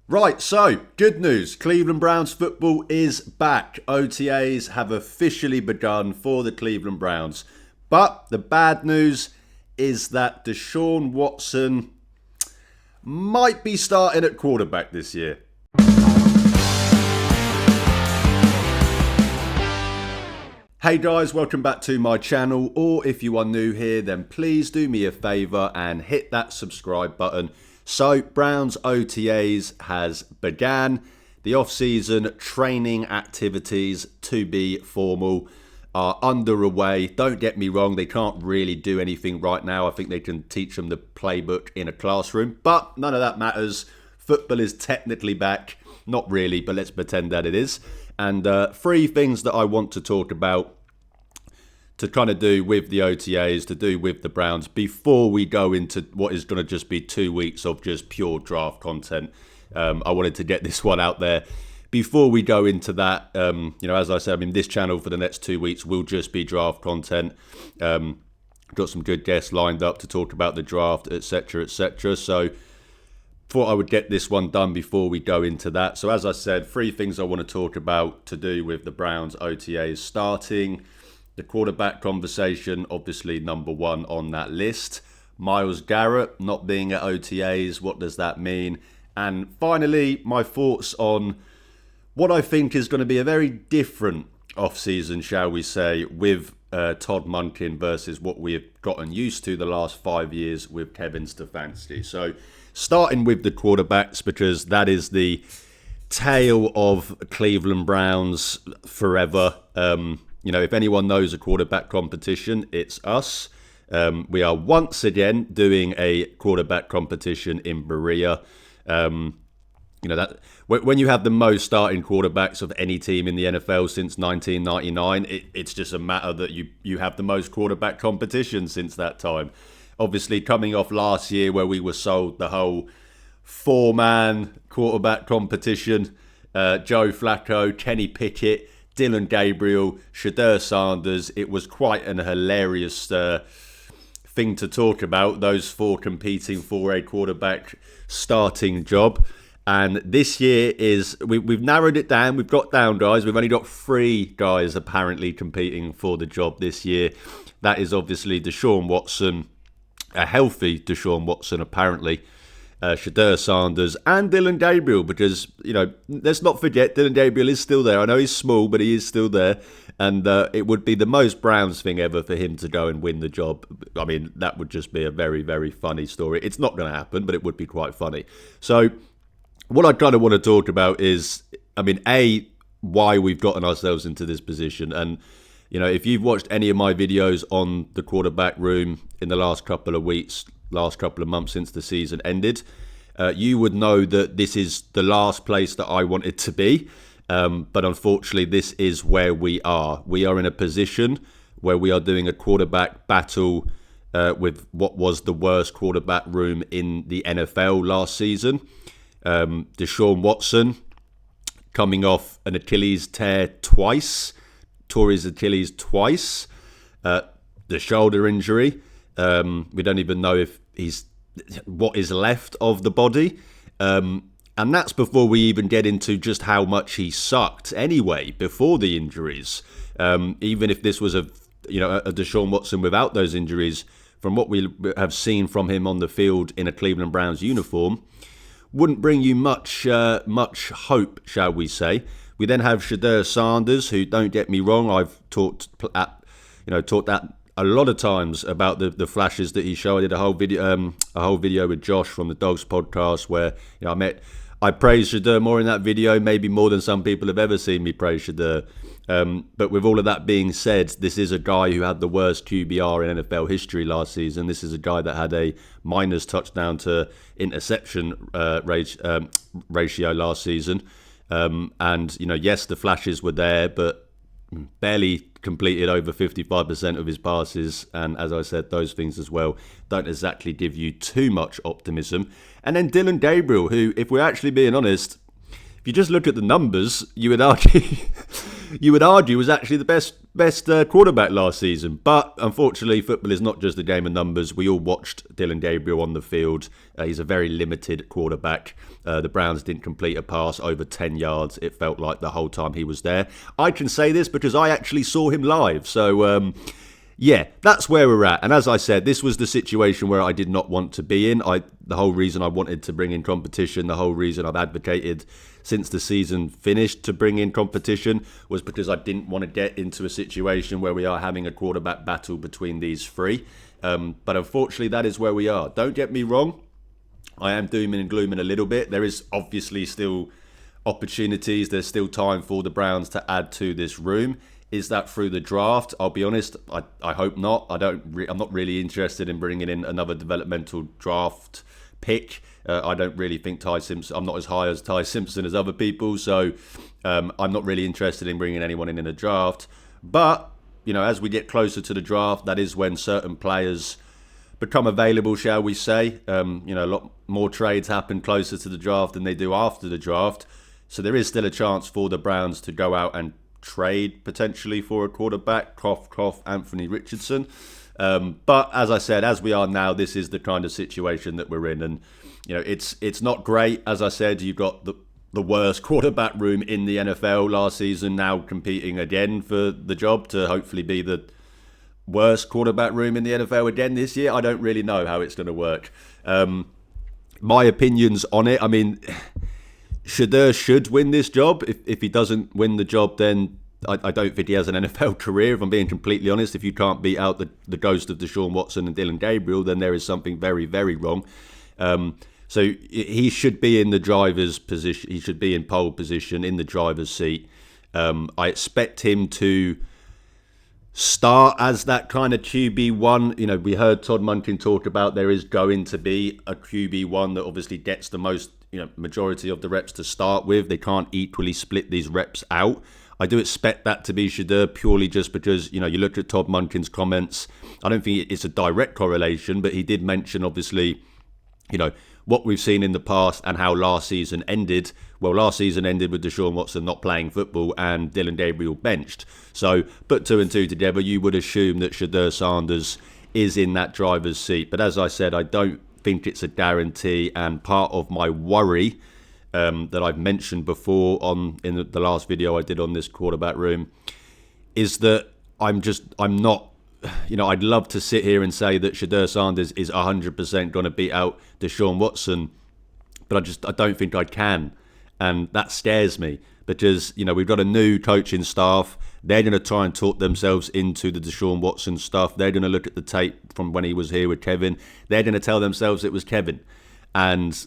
Right, so good news. Cleveland Browns football is back. OTAs have officially begun for the Cleveland Browns. But the bad news is that Deshaun Watson might be starting at quarterback this year. Hey guys, welcome back to my channel, or if you are new here, then please do me a favour and hit that subscribe button. So, Browns OTAs has began. The off-season training activities, to be formal, are underway. Don't get me wrong, they can't really do anything right now. I think they can teach them the playbook in a classroom, but none of that matters. Football is technically back. Not really, but let's pretend that it is. And three things that I want to talk about to kind of do with the OTAs, to do with the Browns, before we go into what is going to just be 2 weeks of just pure draft content. I wanted to get this one out there. Before we go into that, as I said, this channel for the next 2 weeks will just be draft content. Got some good guests lined up to talk about the draft, etc., etc. So thought I would get this one done before we go into that. So as I said, three things I want to talk about to do with the Browns OTAs starting. The quarterback conversation, obviously number one on that list. Myles Garrett not being at OTAs, what does that mean? And finally, my thoughts on what I think is going to be a very different off-season, shall we say, with Todd Monken versus what we have gotten used to the last 5 years with Kevin Stefanski. So starting with the quarterbacks, because that is the tale of Cleveland Browns forever. If anyone knows a quarterback competition, it's us. We are once again doing a quarterback competition in Berea. That when you have the most starting quarterbacks of any team in the NFL since 1999, it's just a matter that you have the most quarterback competition since that time. Obviously, coming off last year where we were sold the whole four-man quarterback competition, Joe Flacco, Kenny Pickett, Dylan Gabriel, Shedeur Sanders. It was quite an hilarious thing to talk about, those four competing for a quarterback starting job. And this year we've narrowed it down. We've got down guys. We've only got three guys apparently competing for the job this year. That is obviously Deshaun Watson, a healthy Deshaun Watson apparently, Shedeur Sanders and Dylan Gabriel, because let's not forget Dylan Gabriel is still there. I know he's small, but he is still there, and it would be the most Browns thing ever for him to go and win the job. That would just be a very, very funny story. It's not going to happen, but it would be quite funny. So what I kind of want to talk about is, why we've gotten ourselves into this position. And if you've watched any of my videos on the quarterback room in the last couple of weeks, last couple of months since the season ended, you would know that this is the last place that I wanted to be. But unfortunately, this is where we are. We are in a position where we are doing a quarterback battle with what was the worst quarterback room in the NFL last season. Deshaun Watson coming off an Achilles tear twice, tore his Achilles twice, the shoulder injury. We don't even know if he's what is left of the body. And that's before we even get into just how much he sucked anyway, before the injuries. Even if this was a Deshaun Watson without those injuries, from what we have seen from him on the field in a Cleveland Browns uniform, wouldn't bring you much hope, shall we say. We then have Shedeur Sanders, who, don't get me wrong, I've talked that a lot of times about the flashes that he showed. I did a whole video with Josh from the Dogs podcast where I praised Shedeur more in that video, maybe more than some people have ever seen me praise Shedeur. But with all of that being said, this is a guy who had the worst QBR in NFL history last season. This is a guy that had a minus touchdown to interception ratio last season. Yes, the flashes were there, but barely completed over 55% of his passes, and as I said, those things as well don't exactly give you too much optimism. And then Dylan Gabriel, who, if we're actually being honest, if you just look at the numbers, you would argue you would argue was actually the best quarterback last season. But unfortunately, football is not just a game of numbers. We all watched Dylan Gabriel on the field. He's a very limited quarterback. The Browns didn't complete a pass over 10 yards, it felt like, the whole time he was there. I can say this because I actually saw him live. So, yeah, that's where we're at. And as I said, this was the situation where I did not want to be in. The whole reason I wanted to bring in competition, the whole reason I've advocated since the season finished to bring in competition was because I didn't want to get into a situation where we are having a quarterback battle between these three. But unfortunately, that is where we are. Don't get me wrong. I am dooming and glooming a little bit. There is obviously still opportunities. There's still time for the Browns to add to this room. Is that through the draft? I'll be honest, I hope not. I'm not really interested in bringing in another developmental draft pick. I don't really think Ty Simpson, I'm not as high as Ty Simpson as other people, so I'm not really interested in bringing anyone in a draft. But, as we get closer to the draft, that is when certain players become available, shall we say. A lot more trades happen closer to the draft than they do after the draft. So there is still a chance for the Browns to go out and trade potentially for a quarterback, cough, Anthony Richardson. But as I said, as we are now, this is the kind of situation that we're in. And, it's not great. As I said, you've got the worst quarterback room in the NFL last season, now competing again for the job to hopefully be the worst quarterback room in the NFL again this year. I don't really know how it's going to work. My opinions on it, I mean, Shedeur should win this job. If he doesn't win the job, then I don't think he has an NFL career, if I'm being completely honest. If you can't beat out the ghost of Deshaun Watson and Dylan Gabriel, then there is something very, very wrong. So he should be in the driver's position. He should be in pole position, in the driver's seat. I expect him to start as that kind of QB1. We heard Todd Monken talk about there is going to be a QB1 that obviously gets the most majority of the reps to start with. They can't equally split these reps out. I do expect that to be Shedeur purely just because, you look at Todd Monken's comments. I don't think it's a direct correlation, but he did mention, obviously, what we've seen in the past and how last season ended. Well, last season ended with Deshaun Watson not playing football and Dylan Gabriel benched. So put two and two together, you would assume that Shedeur Sanders is in that driver's seat. But as I said, I don't think it's a guarantee, and part of my worry that I've mentioned before in the last video I did on this quarterback room is that I'm not, I'd love to sit here and say that Shedeur Sanders is 100% going to beat out Deshaun Watson, but I don't think I can, and that scares me because we've got a new coaching staff. They're going to try and talk themselves into the Deshaun Watson stuff. They're going to look at the tape from when he was here with Kevin. They're going to tell themselves it was Kevin. And,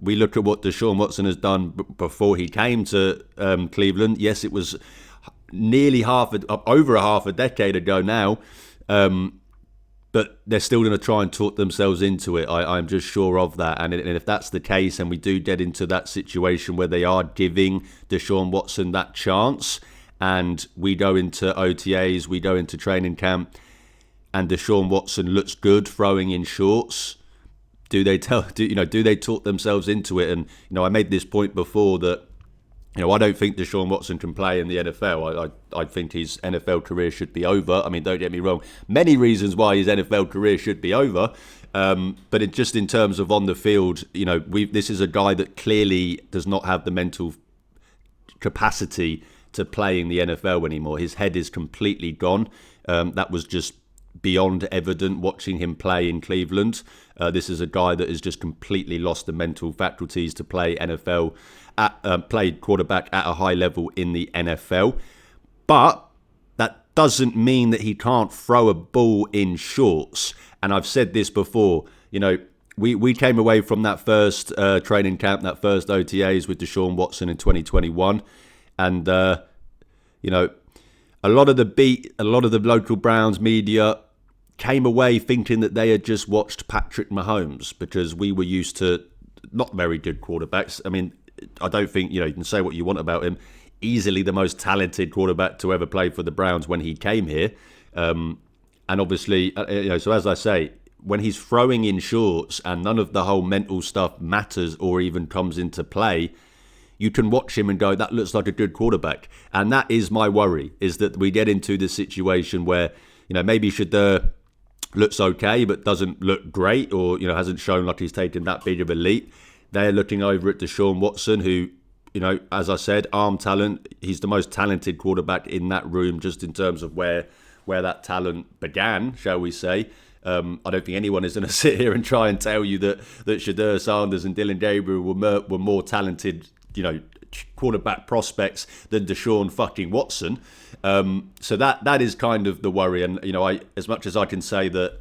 we look at what Deshaun Watson has done before he came to Cleveland. Yes, it was nearly over a half a decade ago now. But they're still going to try and talk themselves into it. I'm just sure of that. And if that's the case, and we do get into that situation where they are giving Deshaun Watson that chance, and we go into OTAs, we go into training camp, and Deshaun Watson looks good throwing in shorts, do they talk themselves into it? And I made this point before that I don't think Deshaun Watson can play in the NFL. I think his NFL career should be over. I mean, don't get me wrong, many reasons why his NFL career should be over. But just in terms of on the field, this is a guy that clearly does not have the mental capacity to play in the NFL anymore. His head is completely gone. That was just beyond evident watching him play in Cleveland. This is a guy that has just completely lost the mental faculties to play NFL, played quarterback at a high level in the NFL. But that doesn't mean that he can't throw a ball in shorts. And I've said this before, we came away from that first training camp, that first OTAs with Deshaun Watson in 2021. And, a lot of the local Browns media came away thinking that they had just watched Patrick Mahomes because we were used to not very good quarterbacks. I mean, I don't think, you can say what you want about him. Easily the most talented quarterback to ever play for the Browns when he came here. And obviously, so as I say, when he's throwing in shorts and none of the whole mental stuff matters or even comes into play, you can watch him and go, that looks like a good quarterback. And that is my worry, is that we get into this situation where, maybe Shedeur looks okay, but doesn't look great, or, hasn't shown like he's taken that big of a leap. They're looking over at Deshaun Watson, who, as I said, arm talent. He's the most talented quarterback in that room, just in terms of where that talent began, shall we say. I don't think anyone is going to sit here and try and tell you that Shedeur Sanders and Dylan Gabriel were more talented, quarterback prospects than Deshaun fucking Watson. So that is kind of the worry. And, as much as I can say that,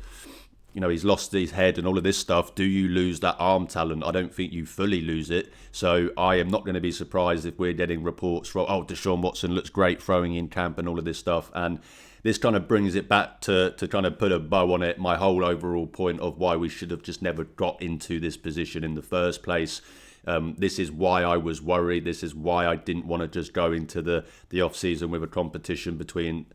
he's lost his head and all of this stuff, do you lose that arm talent? I don't think you fully lose it. So I am not going to be surprised if we're getting reports from, Deshaun Watson looks great throwing in camp and all of this stuff. And this kind of brings it back to kind of put a bow on it, my whole overall point of why we should have just never got into this position in the first place. This is why I was worried. This is why I didn't want to just go into the off-season with a competition between,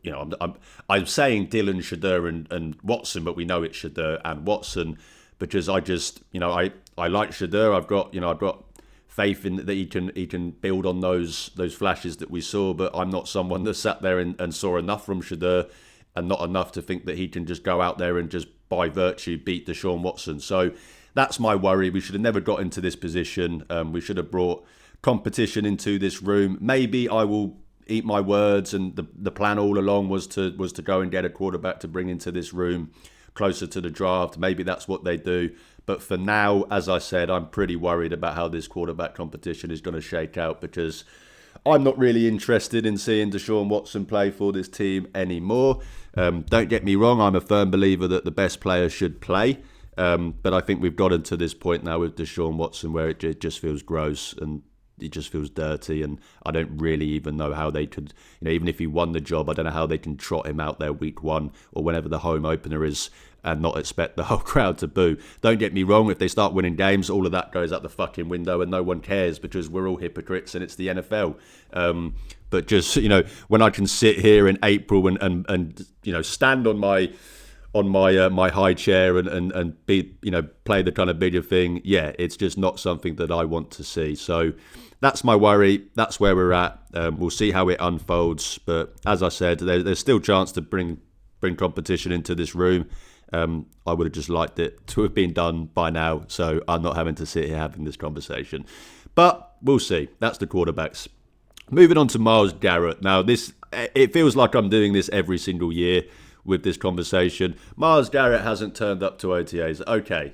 I'm saying Dylan, Shedeur and Watson, but we know it's Shedeur and Watson, because I just, I like Shedeur. I've got faith in that he can build on those flashes that we saw, but I'm not someone that sat there and saw enough from Shedeur and not enough to think that he can just go out there and just by virtue beat Deshaun Watson. So that's my worry. We should have never got into this position. We should have brought competition into this room. Maybe I will eat my words, and the plan all along was to go and get a quarterback to bring into this room closer to the draft. Maybe that's what they do. But for now, as I said, I'm pretty worried about how this quarterback competition is going to shake out, because I'm not really interested in seeing Deshaun Watson play for this team anymore. Don't get me wrong, I'm a firm believer that the best players should play. But I think we've gotten to this point now with Deshaun Watson where it just feels gross and it just feels dirty, and I don't really even know how they could, even if he won the job, I don't know how they can trot him out there week 1 or whenever the home opener is and not expect the whole crowd to boo. Don't get me wrong, if they start winning games, all of that goes out the fucking window and no one cares, because we're all hypocrites and it's the NFL. But just, when I can sit here in April and stand on my high chair and be, play the kind of bigger thing, it's just not something that I want to see. So that's my worry. That's where we're at. We'll see how it unfolds. But as I said, there's still a chance to bring competition into this room. I would have just liked it to have been done by now, so I'm not having to sit here having this conversation. But we'll see. That's the quarterbacks. Moving on to Myles Garrett. Now, it feels like I'm doing this every single year with this conversation. Myles Garrett hasn't turned up to OTAs. Okay,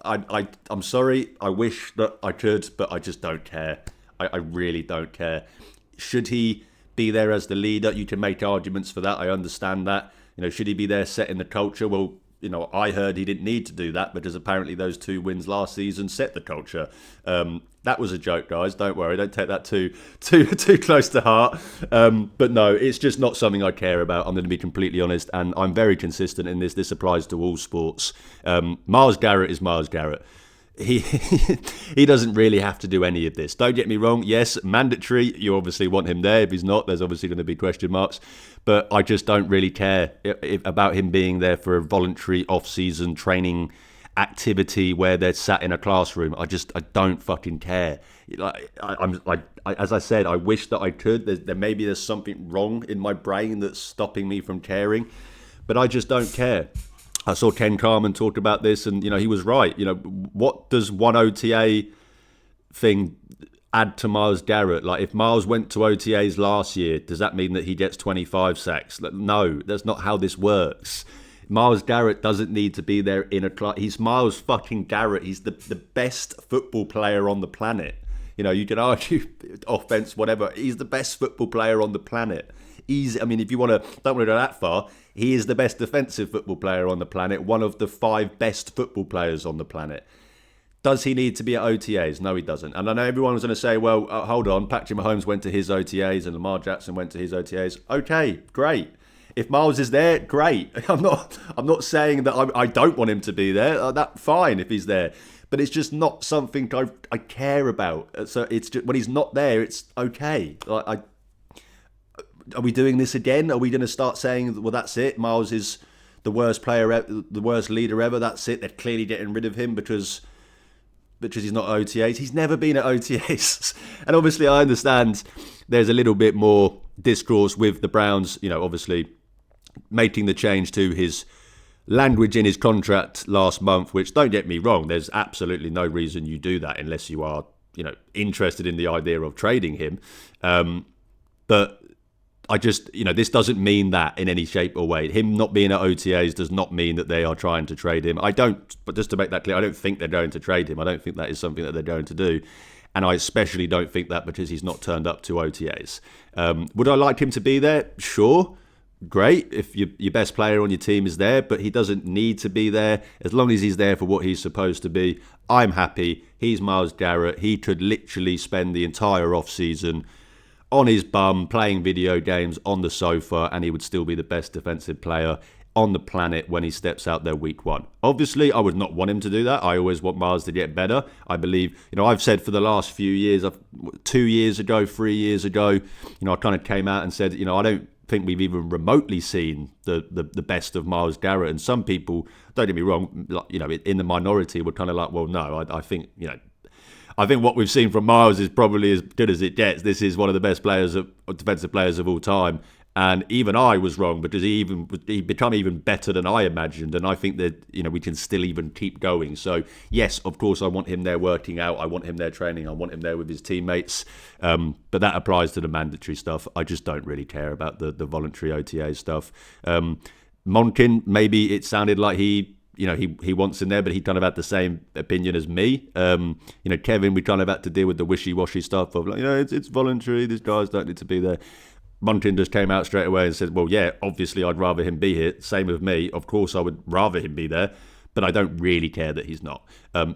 I'm sorry. I wish that I could, but I just don't care. I really don't care. Should he be there as the leader? You can make arguments for that. I understand that. Should he be there setting the culture? Well, I heard he didn't need to do that because apparently those 2 wins last season set the culture. That was a joke, guys. Don't worry. Don't take that too close to heart. But no, it's just not something I care about. I'm going to be completely honest, and I'm very consistent in this. This applies to all sports. Myles Garrett is Myles Garrett. He doesn't really have to do any of this. Don't get me wrong. Yes, mandatory. You obviously want him there. If he's not, there's obviously going to be question marks. But I just don't really care about him being there for a voluntary off-season training activity where they're sat in a classroom. I don't fucking care. As I said, I wish that I could. There's something wrong in my brain that's stopping me from caring, but I just don't care. I saw Ken Carman talk about this, and he was right. What does one OTA thing add to Myles Garrett? Like, if Myles went to OTAs last year, does that mean that he gets 25 sacks? No, that's not how this works. Myles Garrett doesn't need to be there in a class. He's Myles fucking Garrett. He's the best football player on the planet. You can argue offense, whatever. He's the best football player on the planet. If you don't want to go that far, he is the best defensive football player on the planet, one of the 5 best football players on the planet. Does he need to be at OTAs? No, he doesn't. And I know everyone was going to say, well, hold on, Patrick Mahomes went to his OTAs and Lamar Jackson went to his OTAs. Okay, great. If Myles is there, great. I'm not saying that I don't want him to be there. That's fine if he's there. But it's just not something I care about. So it's just, when he's not there, it's okay. Are we doing this again? Are we going to start saying, well, that's it? Myles is the worst player, the worst leader ever. That's it. They're clearly getting rid of him because because he's not at OTAs. He's never been at OTAs. And obviously I understand there's a little bit more discourse with the Browns, obviously making the change to his language in his contract last month, which, don't get me wrong, there's absolutely no reason you do that unless you are, interested in the idea of trading him. But I just, this doesn't mean that in any shape or way. Him not being at OTAs does not mean that they are trying to trade him. But just to make that clear, I don't think they're going to trade him. I don't think that is something that they're going to do. And I especially don't think that because he's not turned up to OTAs. Would I like him to be there? Sure. Great if your best player on your team is there, but he doesn't need to be there. As long as he's there for what he's supposed to be, I'm happy. He's Myles Garrett. He could literally spend the entire off-season on his bum playing video games on the sofa, and he would still be the best defensive player on the planet when he steps out there week 1. Obviously, I would not want him to do that. I always want Myles to get better. I believe, I've said for the last few years, 2 years ago, 3 years ago, I kind of came out and said, I don't think we've even remotely seen the best of Myles Garrett. And some people, don't get me wrong, in the minority were kind of like, well, no, I think, I think what we've seen from Myles is probably as good as it gets. This is one of the best defensive players of all time. And even I was wrong because he become even better than I imagined. And I think that, we can still even keep going. So, yes, of course, I want him there working out. I want him there training. I want him there with his teammates. But that applies to the mandatory stuff. I just don't really care about the voluntary OTA stuff. Monken, maybe it sounded like he wants in there, but he kind of had the same opinion as me. Kevin, we kind of had to deal with the wishy-washy stuff of it's voluntary. These guys don't need to be there. Monken just came out straight away and said, well, yeah, obviously I'd rather him be here. Same with me. Of course I would rather him be there, but I don't really care that he's not.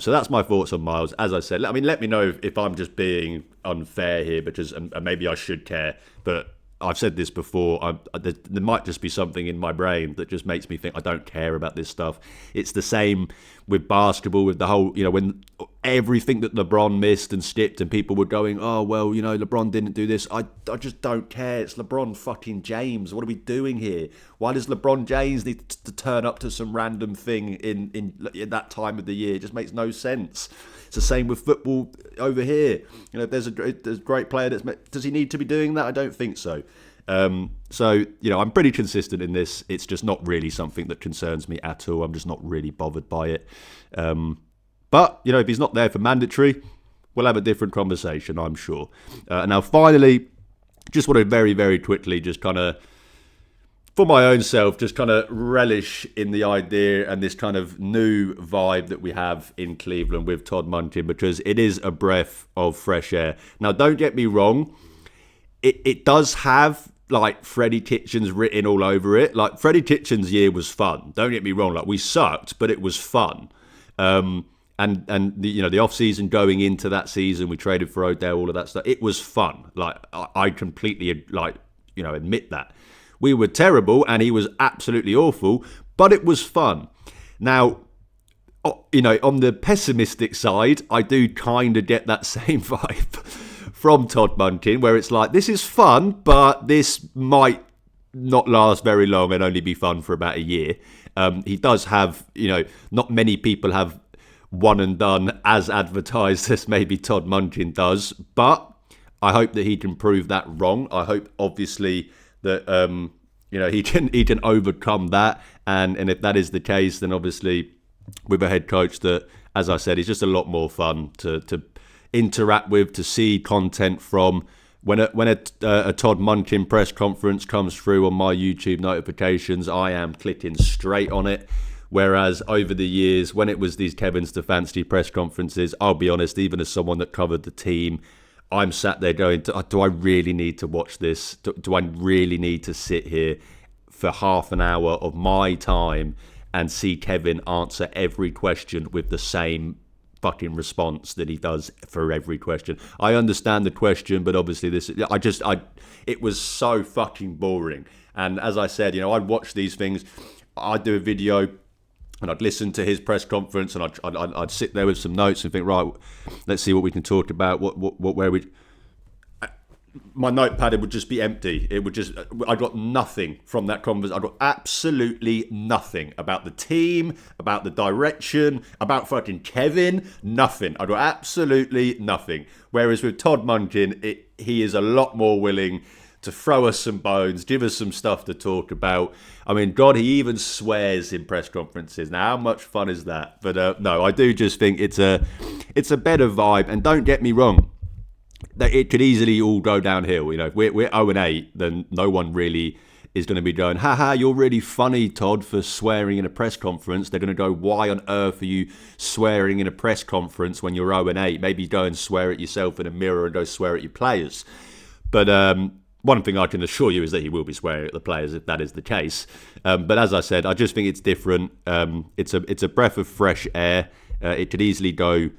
So that's my thoughts on Myles. As I said, let me know if I'm just being unfair here, because maybe I should care, but I've said this before, there might just be something in my brain that just makes me think I don't care about this stuff. It's the same with basketball, with the whole, when everything that LeBron missed and skipped and people were going, oh, well, LeBron didn't do this. I just don't care. It's LeBron fucking James. What are we doing here? Why does LeBron James need to turn up to some random thing in that time of the year? It just makes no sense. It's the same with football over here. If there's a great player does he need to be doing that? I don't think so. So I'm pretty consistent in this. It's just not really something that concerns me at all. I'm just not really bothered by it. But if he's not there for mandatory, we'll have a different conversation, I'm sure. Now, finally, just want to very, very quickly just kind of, for my own self, just kind of relish in the idea and this kind of new vibe that we have in Cleveland with Todd Monken, because it is a breath of fresh air. Now, don't get me wrong. It does have, Freddie Kitchens written all over it. Freddie Kitchens' year was fun. Don't get me wrong. We sucked, but it was fun. And the off-season going into that season, we traded for Odell, all of that stuff. It was fun. I completely, admit that. We were terrible and he was absolutely awful, but it was fun. Now, on the pessimistic side, I do kind of get that same vibe from Todd Monken, where it's like, this is fun, but this might not last very long and only be fun for about a year. He does have, not many people have one and done as advertised as maybe Todd Monken does, but I hope that he can prove that wrong. I hope, obviously, that he can overcome that, and if that is the case, then obviously with a head coach that, as I said, is just a lot more fun to interact with, to see content from. When a Todd Monken press conference comes through on my YouTube notifications, I am clicking straight on it. Whereas over the years, when it was these Kevin Stefanski press conferences, I'll be honest, even as someone that covered the team, I'm sat there going, do I really need to watch this? Do I really need to sit here for half an hour of my time and see Kevin answer every question with the same fucking response that he does for every question? I understand the question, but obviously it was so fucking boring. And as I said, I'd watch these things, I'd do a video, and I'd listen to his press conference, and I'd sit there with some notes and think, right, let's see what we can talk about. my notepad, it would just be empty. It would just, I got nothing from that conversation. I got absolutely nothing about the team, about the direction, about fucking Kevin, nothing. I got absolutely nothing. Whereas with Todd Monken, he is a lot more willing to throw us some bones, give us some stuff to talk about. I mean, God, he even swears in press conferences. Now, how much fun is that? But no, I do just think it's a better vibe. And don't get me wrong, that it could easily all go downhill. You know, if we're 0-8, then no one really is going to be going, haha, you're really funny, Todd, for swearing in a press conference. They're going to go, why on earth are you swearing in a press conference when you're 0-8? Maybe go and swear at yourself in a mirror and go swear at your players. But one thing I can assure you is that he will be swearing at the players if that is the case. But as I said, I just think it's different. It's a breath of fresh air. It could easily go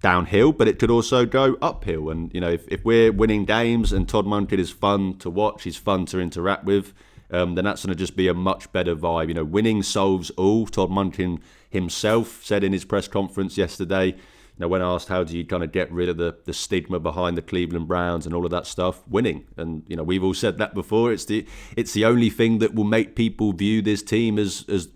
downhill, but it could also go uphill. And, you know, if we're winning games and Todd Monken is fun to watch, he's fun to interact with, then that's going to just be a much better vibe. You know, winning solves all. Todd Monken himself said in his press conference yesterday, you know, when asked how do you kind of get rid of the stigma behind the Cleveland Browns and all of that stuff, winning. And, you know, we've all said that before. It's the only thing that will make people view this team as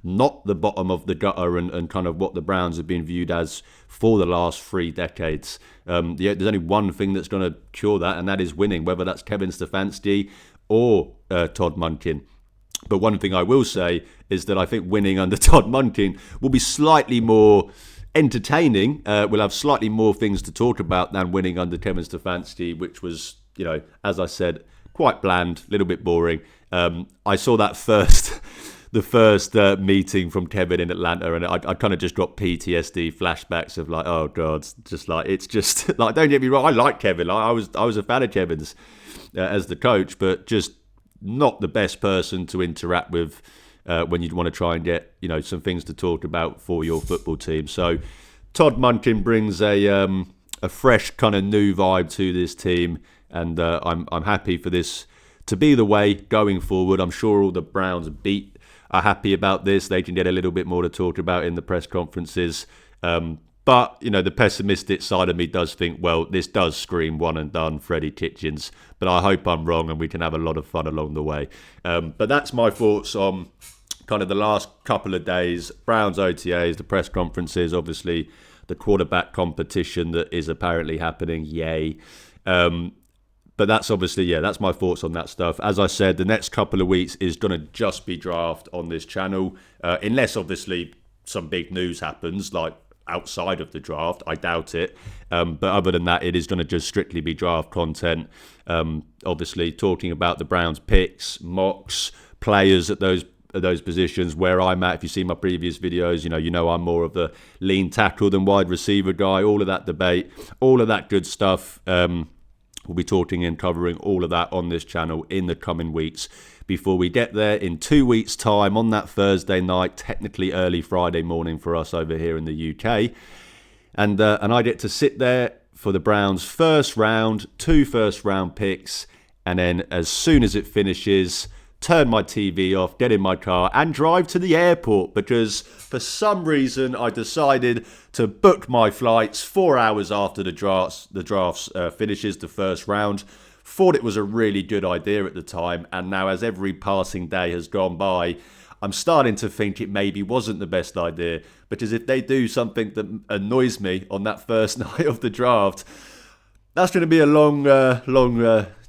not the bottom of the gutter and kind of what the Browns have been viewed as for the last 3 decades. There's only one thing that's going to cure that, and that is winning, whether that's Kevin Stefanski or Todd Monken. But one thing I will say is that I think winning under Todd Monken will be slightly more entertaining. We'll have slightly more things to talk about than winning under Kevin Stefanski, which was, you know, as I said, quite bland, a little bit boring. I saw that the first meeting from Kevin in Atlanta, and I kind of just got PTSD flashbacks of like, oh God, just like, it's just like, don't get me wrong, I like Kevin. I was a fan of Kevin's as the coach, but just not the best person to interact with when you'd want to try and get, you know, some things to talk about for your football team. So Todd Monken brings a fresh kind of new vibe to this team, and I'm happy for this to be the way going forward. I'm sure all the Browns beat are happy about this. They can get a little bit more to talk about in the press conferences. But, you know, the pessimistic side of me does think, well, this does scream one and done, Freddie Kitchens. But I hope I'm wrong and we can have a lot of fun along the way. But that's my thoughts on kind of the last couple of days. Browns OTAs, the press conferences, obviously the quarterback competition that is apparently happening. Yay. But that's obviously, yeah, that's my thoughts on that stuff. As I said, the next couple of weeks is going to just be draft on this channel. Unless, obviously, some big news happens, like outside of the draft. I doubt it. But other than that, it is going to just strictly be draft content. Obviously, talking about the Browns picks, mocks, players at those positions where I'm at. If you see my previous videos, you know I'm more of the lean tackle than wide receiver guy. All of that debate, all of that good stuff. We'll be talking and covering all of that on this channel in the coming weeks before we get there in 2 weeks' time on that Thursday night, technically early Friday morning for us over here in the UK. And I get to sit there for the Browns' first round, 2 first-round picks, and then as soon as it finishes, turn my TV off, get in my car and drive to the airport, because for some reason I decided to book my flights 4 hours after the drafts finishes, the first round. Thought it was a really good idea at the time, and now as every passing day has gone by, I'm starting to think it maybe wasn't the best idea, because if they do something that annoys me on that first night of the draft, that's going to be a long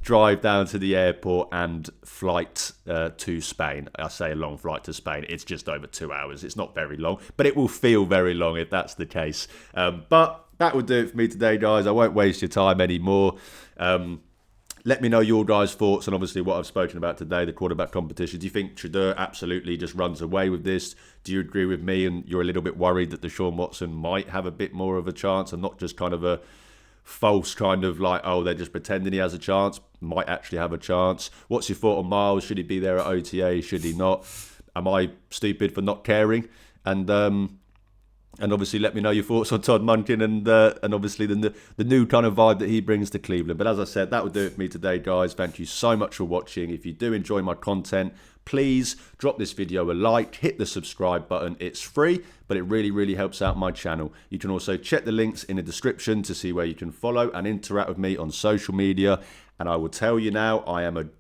drive down to the airport and flight to Spain. I say a long flight to Spain. It's just over 2 hours. It's not very long, but it will feel very long if that's the case. But that would do it for me today, guys. I won't waste your time anymore. Let me know your guys' thoughts on obviously what I've spoken about today, the quarterback competition. Do you think Shedeur absolutely just runs away with this? Do you agree with me and you're a little bit worried that Deshaun Watson might have a bit more of a chance and not just kind of a false kind of like, oh, they're just pretending he has a chance, might actually have a chance? What's your thought on Miles? Should he be there at OTA? Should he not? Am I stupid for not caring? And And obviously, let me know your thoughts on Todd Monken and obviously the new kind of vibe that he brings to Cleveland. But as I said, that would do it for me today, guys. Thank you so much for watching. If you do enjoy my content, please drop this video a like, hit the subscribe button. It's free, but it really, really helps out my channel. You can also check the links in the description to see where you can follow and interact with me on social media. And I will tell you now, I am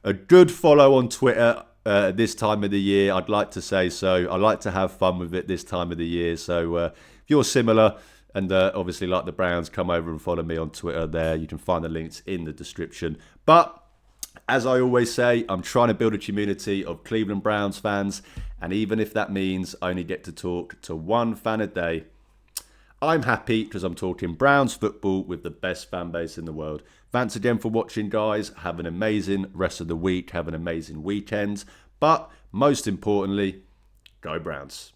a good follow on Twitter. This time of the year, I'd like to say so. I like to have fun with it this time of the year. So if you're similar and obviously like the Browns, come over and follow me on Twitter there. You can find the links in the description. But as I always say, I'm trying to build a community of Cleveland Browns fans. And even if that means I only get to talk to one fan a day, I'm happy because I'm talking Browns football with the best fan base in the world. Thanks again for watching, guys. Have an amazing rest of the week. Have an amazing weekend. But most importantly, go Browns.